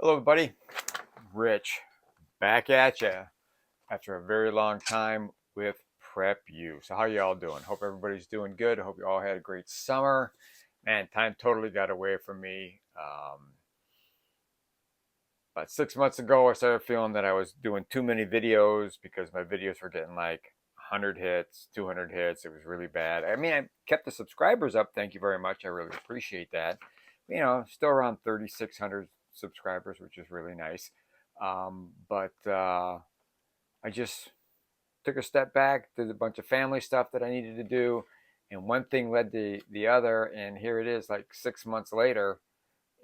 Hello, everybody. Rich, back at you after a very long time with Prep U. So, how y'all doing? Hope everybody's doing good. I hope you all had a great summer. Man, time totally got away from me. About 6 months ago, I started feeling that I was doing too many videos because my videos were getting like 100 hits, 200 hits. It was really bad. I mean, I kept the subscribers up. Thank you very much. I really appreciate that. Still around 3,600 subscribers, which is really nice. But I just took a step back, did a bunch of family stuff that I needed to do, and one thing led to the other. And here it is, like 6 months later,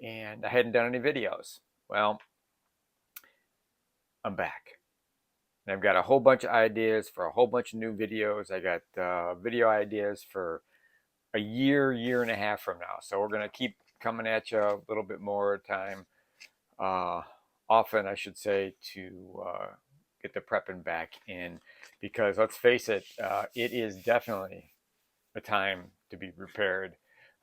and I hadn't done any videos. Well, I'm back. And I've got a whole bunch of ideas for a whole bunch of new videos. I got video ideas for a year and a half from now. So we're going to keep coming at you a little bit more time, uh, often, I should say, to get the prepping back in. Because let's face it, it is definitely a time to be prepared.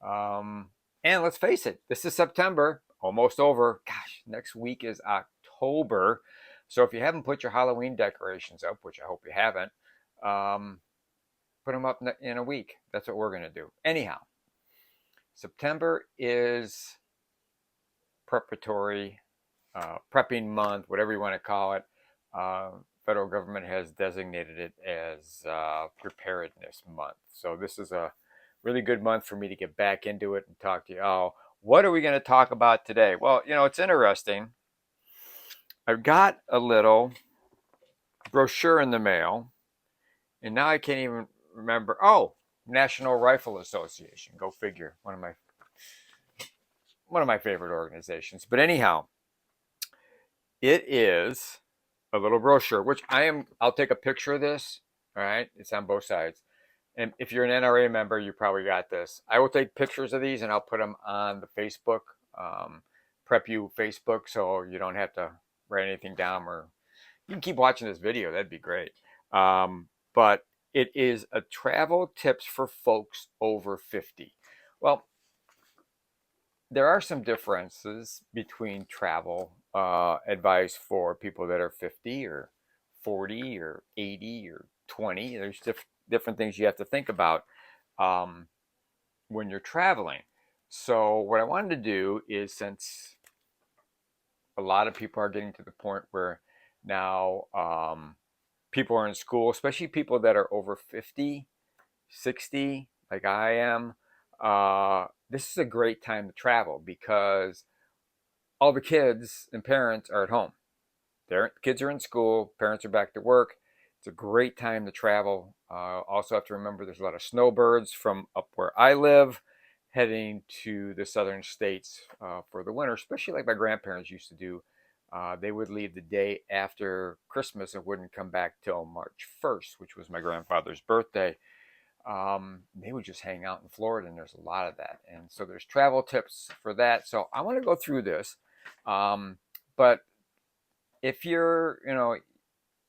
And let's face it, this is September, almost over. Gosh, next week is October. So if you haven't put your Halloween decorations up, which I hope you haven't, um, put them up in a week. That's what we're going to do. Anyhow, September is preparatory, prepping month, whatever you want to call it. Uh, Federal government has designated it as preparedness month. So this is a really good month for me to get back into it and talk to you. Oh, what are we going to talk about today? Well, it's interesting. I've got a little brochure in the mail, and now I can't even remember. Oh, National Rifle Association. Go figure. One of my favorite organizations. But anyhow, it is a little brochure, which I'll take a picture of this. All right. It's on both sides. And if you're an NRA member, you probably got this. I will take pictures of these and I'll put them on the Facebook, Prep U Facebook, so you don't have to write anything down, or you can keep watching this video. That'd be great. But it is a travel tips for folks over 50. Well, there are some differences between travel advice for people that are 50 or 40 or 80 or 20. There's different things you have to think about um, when you're traveling. So what I wanted to do is, since a lot of people are getting to the point where now people are in school, especially people that are over 50, 60, like I am, this is a great time to travel because all the kids and parents are at home. Their kids are in school, parents are back to work. It's a great time to travel. Also have to remember there's a lot of snowbirds from up where I live heading to the southern states for the winter, especially like my grandparents used to do. They would leave the day after Christmas and wouldn't come back till March 1st, which was my grandfather's birthday. They would just hang out in Florida, and there's a lot of that. And so there's travel tips for that. So I want to go through this. But if you're,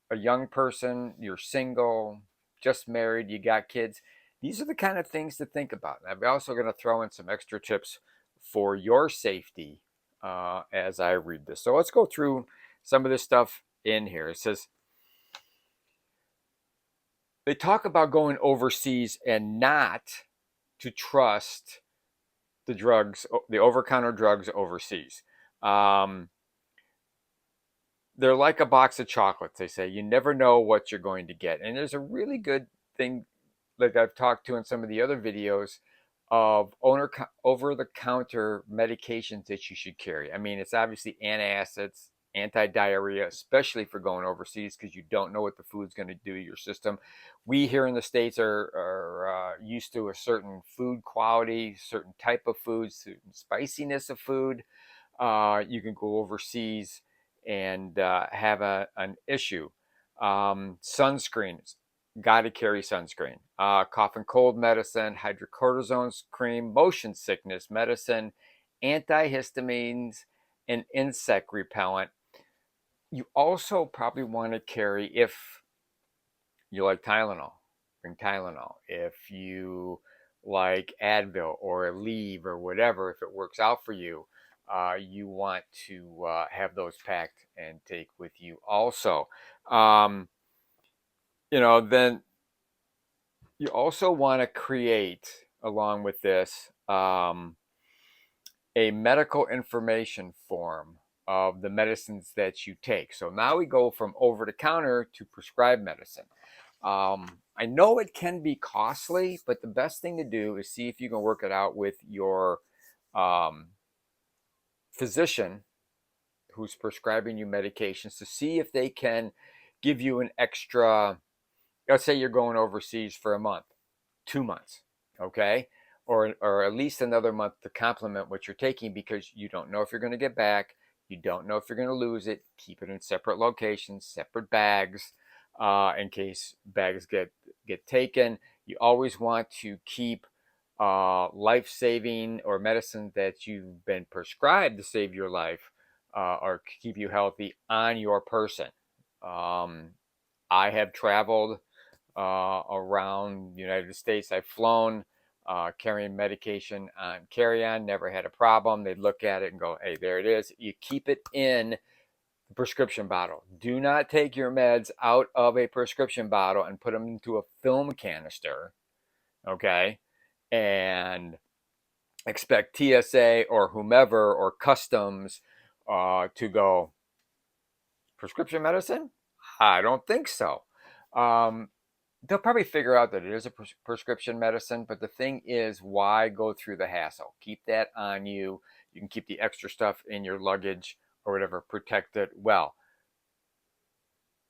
a young person, you're single, just married, you got kids, these are the kind of things to think about. And I'm also going to throw in some extra tips for your safety as I read this. So let's go through some of this stuff in here. It says, they talk about going overseas and not to trust the drugs, the over-counter drugs overseas. Um, they're like a box of chocolates. They say you never know what you're going to get, and there's a really good thing, like I've talked to in some of the other videos, of over-the-counter medications that you should carry. I mean, it's obviously antacids, anti-diarrhea, especially for going overseas because you don't know what the food's going to do to your system. We here in the States are used to a certain food quality, certain type of food, certain spiciness of food. You can go overseas and have an issue. Sunscreen, got to carry sunscreen. Cough and cold medicine, hydrocortisone cream, motion sickness medicine, antihistamines, and insect repellent. You also probably want to carry, if you like Tylenol, bring Tylenol. If you like Advil or Aleve or whatever, if it works out for you, you want to have those packed and take with you also. Um, then you also want to create, along with this, a medical information form of the medicines that you take. So now we go from over the counter to prescribed medicine. I know it can be costly, but the best thing to do is see if you can work it out with your um, physician who's prescribing you medications to see if they can give you an extra. Let's say you're going overseas for a month, 2 months, okay? Or at least another month to complement what you're taking, because you don't know if you're going to get back. You don't know if you're going to lose it. Keep it in separate locations, separate bags, in case bags get taken. You always want to keep life-saving or medicine that you've been prescribed to save your life or keep you healthy on your person. Um, I have traveled around the United States. I've flown carrying medication on carry-on, never had a problem. They'd look at it and go, hey, there it is. You keep it in the prescription bottle. Do not take your meds out of a prescription bottle and put them into a film canister, okay? And expect TSA or whomever or customs to go, prescription medicine? I don't think so. Um, they'll probably figure out that it is a prescription medicine, but the thing is, why go through the hassle? Keep that on you. You can keep the extra stuff in your luggage or whatever, protect it well.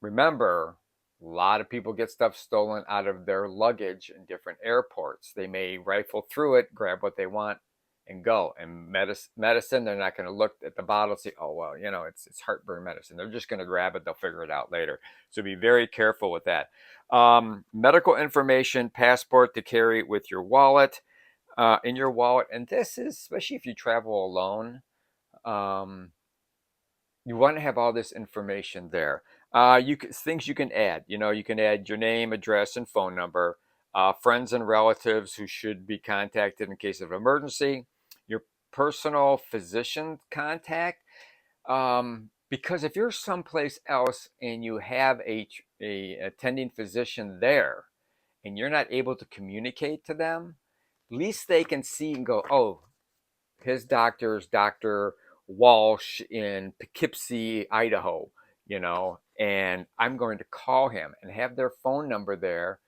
Remember, a lot of people get stuff stolen out of their luggage in different airports. They may rifle through it, grab what they want, and go. And medicine, they're not going to look at the bottle and say, oh, well, it's heartburn medicine. They're just going to grab it. They'll figure it out later. So be very careful with that. Medical information, passport to carry with your wallet, in your wallet. And this is, especially if you travel alone, um, you want to have all this information there. Things you can add. You can add your name, address, and phone number. Friends and relatives who should be contacted in case of emergency. Your personal physician contact. Because if you're someplace else and you have a attending physician there, and you're not able to communicate to them, at least they can see and go, oh, his doctor is Dr. Walsh in Poughkeepsie, Idaho, and I'm going to call him and have their phone number there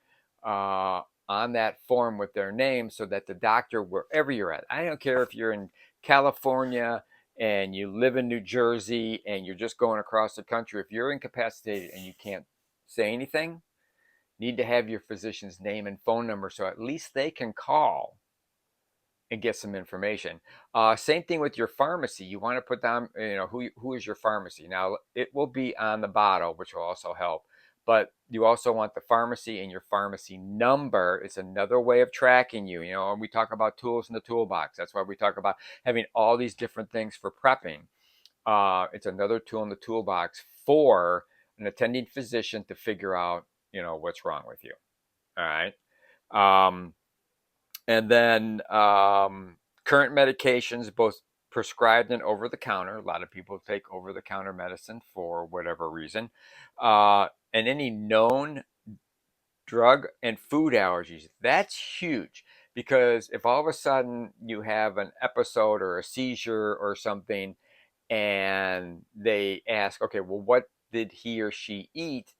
on that form with their name, so that the doctor, wherever you're at, I don't care if you're in California and you live in New Jersey and you're just going across the country, if you're incapacitated and you can't say anything, need to have your physician's name and phone number so at least they can call and get some information. Same thing with your pharmacy. You want to put down, who is your pharmacy. Now, it will be on the bottle, which will also help. But you also want the pharmacy and your pharmacy number. It's another way of tracking you. And we talk about tools in the toolbox. That's why we talk about having all these different things for prepping. It's another tool in the toolbox for an attending physician to figure out, what's wrong with you. All right. Um, and then current medications, both prescribed and over the counter. A lot of people take over the counter medicine for whatever reason. And any known drug and food allergies. That's huge, because if all of a sudden you have an episode or a seizure or something, and they ask, okay, well, what did he or she eat?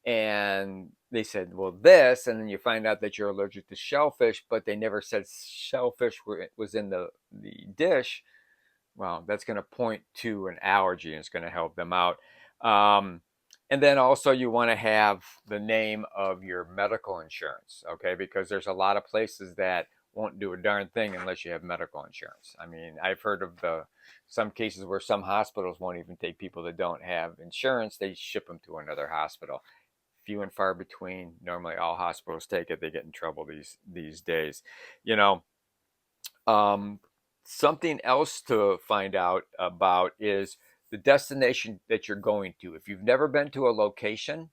And they said, well, this, and then you find out that you're allergic to shellfish, but they never said shellfish was in the dish. Well, that's going to point to an allergy, and it's going to help them out. Um, and then also you want to have the name of your medical insurance, okay? Because there's a lot of places that won't do a darn thing unless you have medical insurance. I mean, I've heard of some cases where some hospitals won't even take people that don't have insurance. They ship them to another hospital. Few and far between. Normally, all hospitals take it. They get in trouble these days. You know, um, Something else to find out about is the destination that you're going to. If you've never been to a location,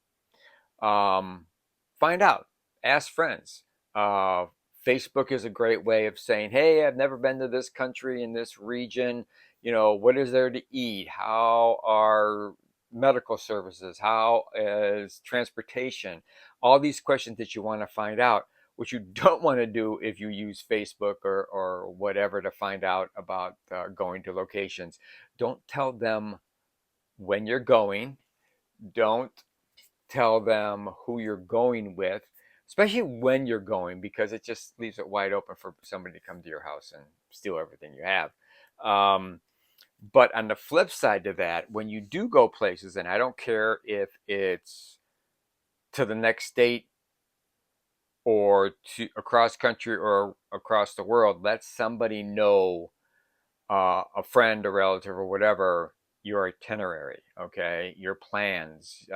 um, find out. Ask friends. Facebook is a great way of saying, "Hey, I've never been to this country in this region. what is there to eat? How are medical services? How is transportation? All these questions that you want to find out, which you don't want to do if you use Facebook or whatever to find out about going to locations. Don't tell them when you're going. Don't tell them who you're going with, especially when you're going, because it just leaves it wide open for somebody to come to your house and steal everything you have. Um, but on the flip side to that, when you do go places, and I don't care if it's to the next state or to across country or across the world, let somebody know, a friend, a relative, or whatever, your itinerary, okay, your plans,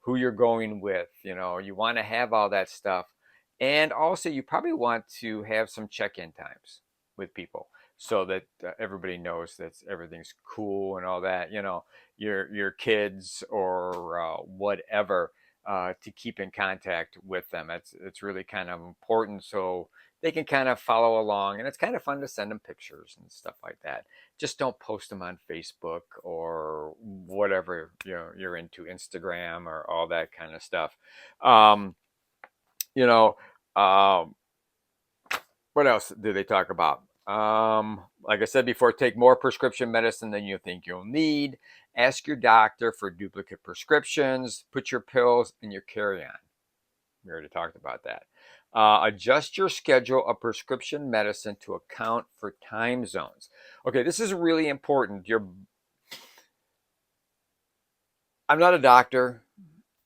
who you're going with. You want to have all that stuff. And also, you probably want to have some check in times with people so that everybody knows that everything's cool and all that, your kids or whatever, to keep in contact with them. It's really kind of important, so they can kind of follow along, and it's kind of fun to send them pictures and stuff like that. Just don't post them on Facebook or whatever you're into, Instagram or all that kind of stuff. um, you know um, what else do they talk about? Like I said before, take more prescription medicine than you think you'll need. Ask your doctor for duplicate prescriptions. Put your pills in your carry-on. We already talked about that. Adjust your schedule of prescription medicine to account for time zones. Okay, this is really important. I'm not a doctor.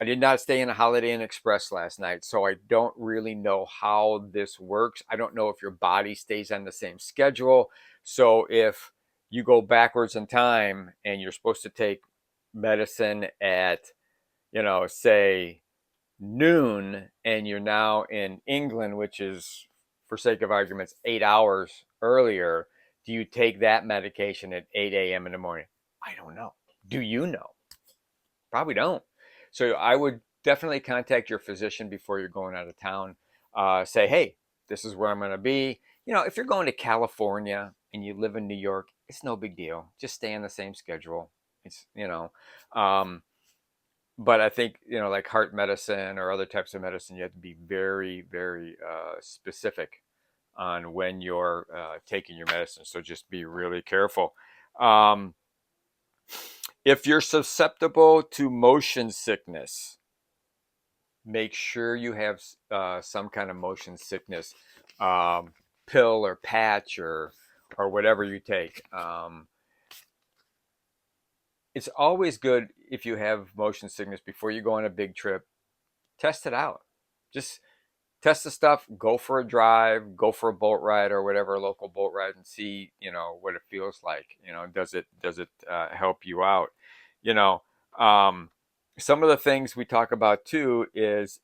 I did not stay in a Holiday Inn Express last night, so I don't really know how this works. I don't know if your body stays on the same schedule. So if you go backwards in time and you're supposed to take medicine at, say noon, and you're now in England, which is, for sake of arguments, 8 hours earlier, do you take that medication at 8 a.m. in the morning? I don't know. Do you know? Probably don't. So I would definitely contact your physician before you're going out of town. Say, hey, this is where I'm going to be. If you're going to California and you live in New York, it's no big deal. Just stay on the same schedule. Um, but I think, like heart medicine or other types of medicine, you have to be very, very specific on when you're taking your medicine. So just be really careful. Um, if you're susceptible to motion sickness, make sure you have some kind of motion sickness pill or patch or whatever you take. It's always good if you have motion sickness before you go on a big trip. Test it out. Just test the stuff. Go for a drive. Go for a boat ride or whatever, a local boat ride, and see what it feels like. Does it help you out? You know, um, some of the things we talk about too is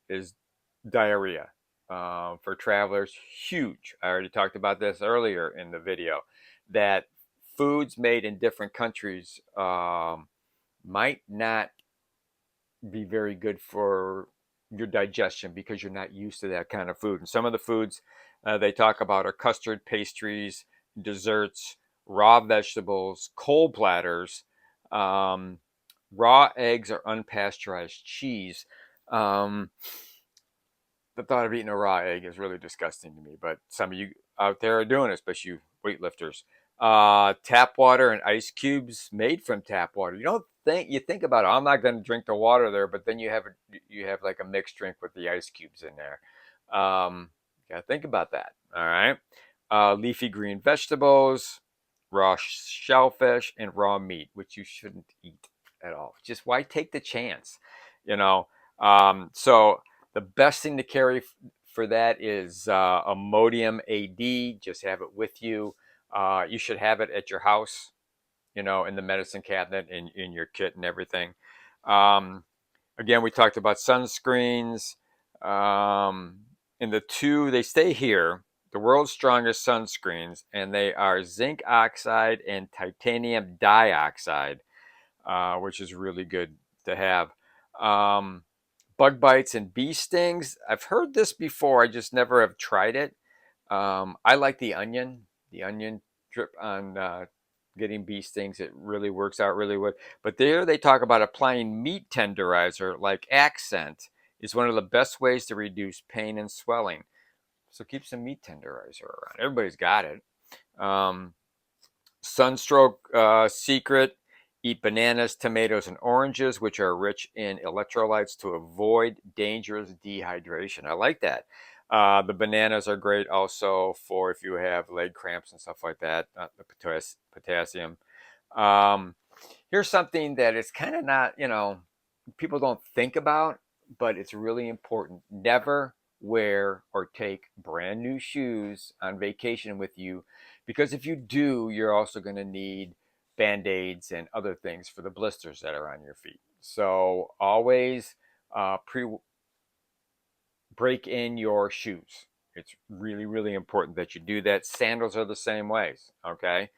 diarrhea. For travelers, huge. I already talked about this earlier in the video, that foods made in different countries might not be very good for your digestion because you're not used to that kind of food. And some of the foods they talk about are custard, pastries, desserts, raw vegetables, cold platters, um, raw eggs, or unpasteurized cheese. Um, the thought of eating a raw egg is really disgusting to me, but some of you out there are doing it, especially you weightlifters. Tap water and ice cubes made from tap water. You think about it. I'm not going to drink the water there, but then you have like a mixed drink with the ice cubes in there. Got to think about that. All right. Leafy green vegetables, raw shellfish, and raw meat, which you shouldn't eat at all. Just why take the chance? You know. So the best thing to carry for that is Imodium AD. Just have it with you. You should have it at your house, in the medicine cabinet, in your kit and everything. Um, Again, we talked about sunscreens. And they stay here, the world's strongest sunscreens, and they are zinc oxide and titanium dioxide, which is really good to have. Um, Bug bites and bee stings. I've heard this before. I just never have tried it. I like the onion drip on getting bee stings, it really works out really well. But there they talk about applying meat tenderizer like Accent is one of the best ways to reduce pain and swelling. So keep some meat tenderizer around. Everybody's got it. Um, Sunstroke secret: eat bananas, tomatoes, and oranges, which are rich in electrolytes to avoid dangerous dehydration. I like that. The bananas are great also for if you have leg cramps and stuff like that. The potassium. Um, Here's something that is kind of not, people don't think about, but it's really important. Never wear or take brand new shoes on vacation with you, because if you do, you're also going to need band-aids and other things for the blisters that are on your feet. So always pre break in your shoes. It's really, really important that you do that. Sandals are the same ways. Okay,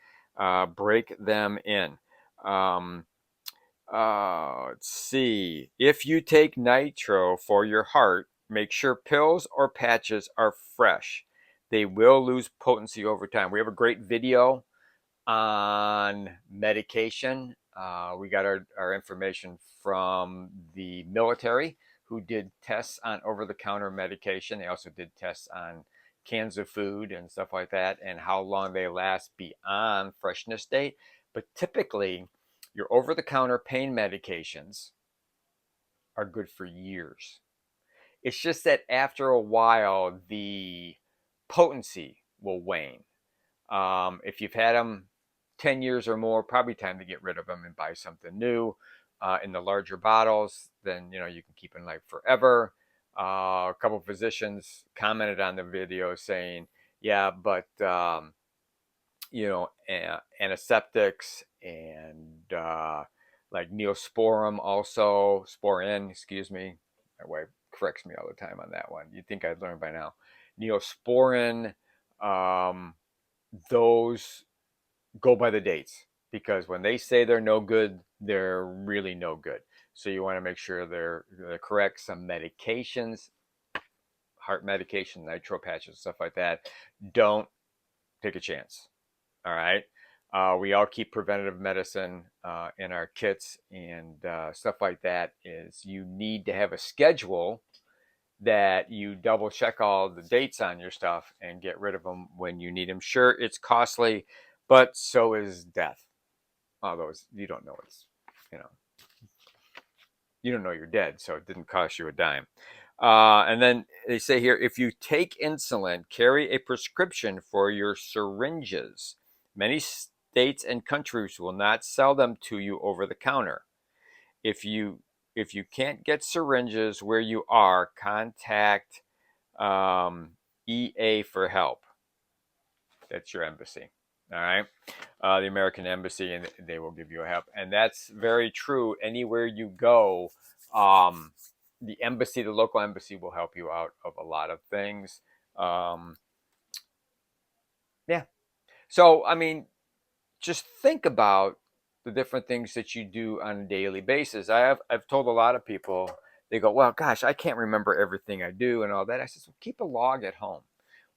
break them in. Um, let's see. If you take nitro for your heart, make sure pills or patches are fresh. They will lose potency over time. We have a great video on medication. We got our information from the military who did tests on over the counter medication. They also did tests on cans of food and stuff like that and how long they last beyond freshness date. But typically, your over the counter pain medications are good for years. It's just that after a while, the potency will wane. If you've had them 10 years or more, probably time to get rid of them and buy something new. In the larger bottles, then you can keep in life forever. A couple of physicians commented on the video saying, "Yeah, but antiseptics and like Neosporin, also Sporin, excuse me. My wife corrects me all the time on that one. You'd think I'd learn by now. Neosporin, um, those go by the dates, because when they say they're no good, they're really no good. So you want to make sure they're correct. Some medications, heart medication, nitro patches, stuff like that, don't take a chance. All right. We all keep preventative medicine in our kits and stuff like that. Is you need to have a schedule that you double check all the dates on your stuff and get rid of them when you need them. Sure, it's costly, but so is death. Although you don't know you know, you don't know you're dead, so it didn't cost you a dime. And then they say here, if you take insulin, carry a prescription for your syringes. Many states and countries will not sell them to you over the counter. If you if you can't get syringes where you are, contact EA for help. That's your embassy. All right. The American Embassy, and they will give you a help. And that's very true. Anywhere you go, um, the embassy, the local embassy, will help you out of a lot of things. Um, yeah. So, I mean, just think about the different things that you do on a daily basis. I've told a lot of people, they go, well, gosh, I can't remember everything I do and all that. I said, well, keep a log at home.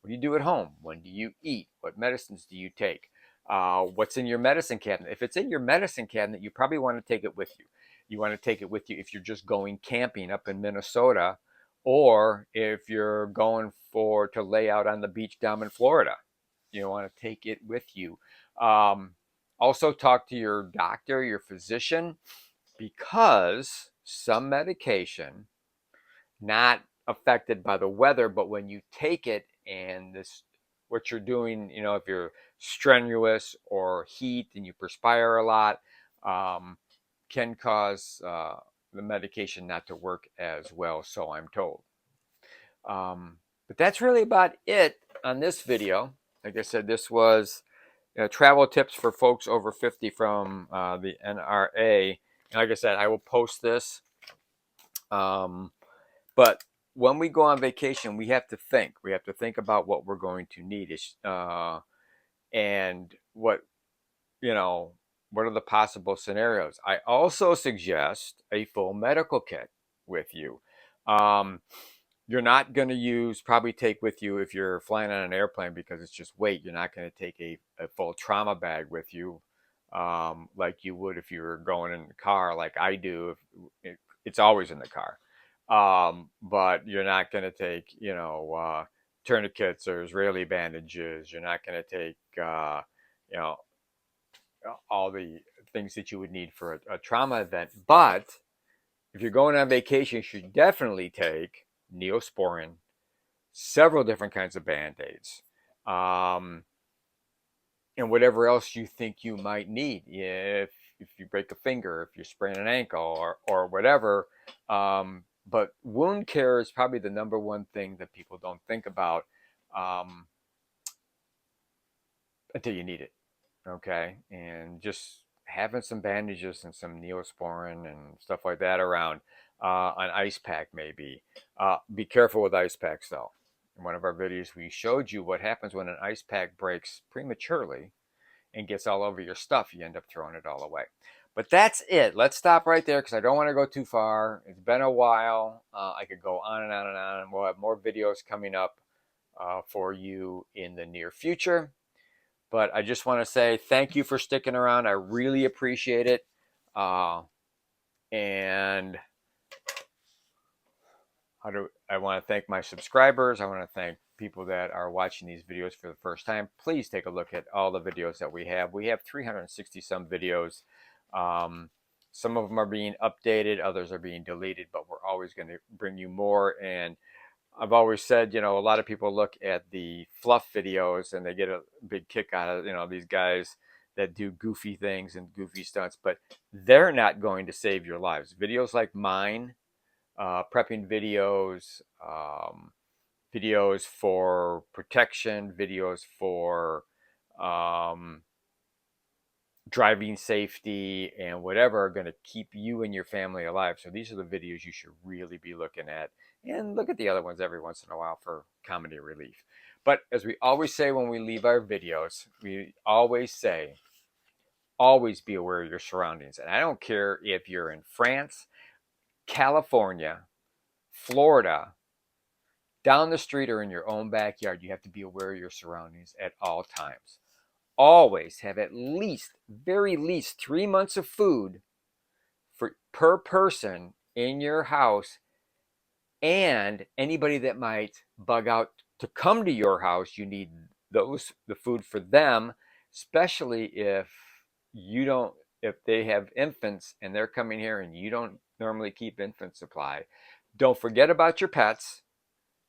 What do you do at home? When do you eat? What medicines do you take? What's in your medicine cabinet? If it's in your medicine cabinet, you probably want to take it with you. You want to take it with you if you're just going camping up in Minnesota, or if you're going to lay out on the beach down in Florida. You want to take it with you. Um, Also, talk to your doctor, your physician, because some medication, not affected by the weather, but when you take it and this, what you're doing, if you're strenuous or heat and you perspire a lot, um, can cause the medication not to work as well, so I'm told. But that's really about it on this video. Like I said, this was travel tips for folks over 50 from the NRA. And like I said, I will post this. But when we go on vacation, we have to think. We have to think about what we're going to need, and you know, what are the possible scenarios. I also suggest a full medical kit with you. Um, you're not going to probably take with you, if you're flying on an airplane, because it's just weight. You're not going to take a full trauma bag with you. like you would if you were going in the car, like I do. It's always in the car. But you're not going to take, tourniquets or Israeli bandages. You're not going to take, you know, all the things that you would need for a trauma event. But if you're going on vacation, you should definitely take Neosporin, several different kinds of band-aids, um, and whatever else you think you might need. If you break a finger, if you sprain an ankle, or whatever. But wound care is probably the number one thing that people don't think about um, until you need it. Okay, and just having some bandages and some Neosporin and stuff like that around, an ice pack maybe. Be careful with ice packs though. In one of our videos, we showed you what happens when an ice pack breaks prematurely and gets all over your stuff. You end up throwing it all away. But that's it. Let's stop right there because I don't want to go too far. It's been a while. I could go on and on and on. We'll have more videos coming up for you in the near future. But I just want to say thank you for sticking around. I really appreciate it. And I want to thank my subscribers. I want to thank people that are watching these videos for the first time. Please take a look at all the videos that we have. We have 360 some videos. Some of them are being updated, others are being deleted, but we're always going to bring you more. And I've always said, a lot of people look at the fluff videos and they get a big kick out of, these guys that do goofy things and goofy stunts, but they're not going to save your lives. Videos like mine, prepping videos, videos for protection, videos for driving safety and whatever are going to keep you and your family alive. So these are the videos you should really be looking at, and look at the other ones every once in a while for comedy relief. But as we always say when we leave our videos, we always say, always be aware of your surroundings. And I don't care if you're in France, California, Florida, down the street, or in your own backyard, you have to be aware of your surroundings at all times. Always have at least, very least 3 months of food per person in your house, and anybody that might bug out to come to your house, you need the food for them, especially if they have infants and they're coming here and you don't normally keep infant supply. Don't forget about your pets.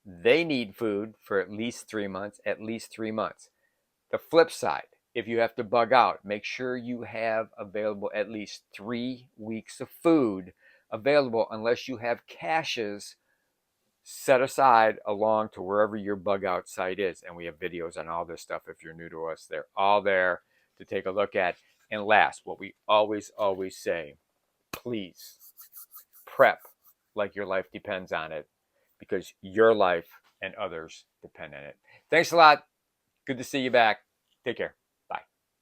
They need food for at least 3 months, at least 3 months. The flip side, if you have to bug out, make sure you have available at least 3 weeks of food available, unless you have caches set aside along to wherever your bug out site is. And we have videos on all this stuff. If you're new to us, they're all there to take a look at. And last, what we always say, please prep like your life depends on it, because your life and others depend on it. Thanks a lot. Good to see you back. Take care.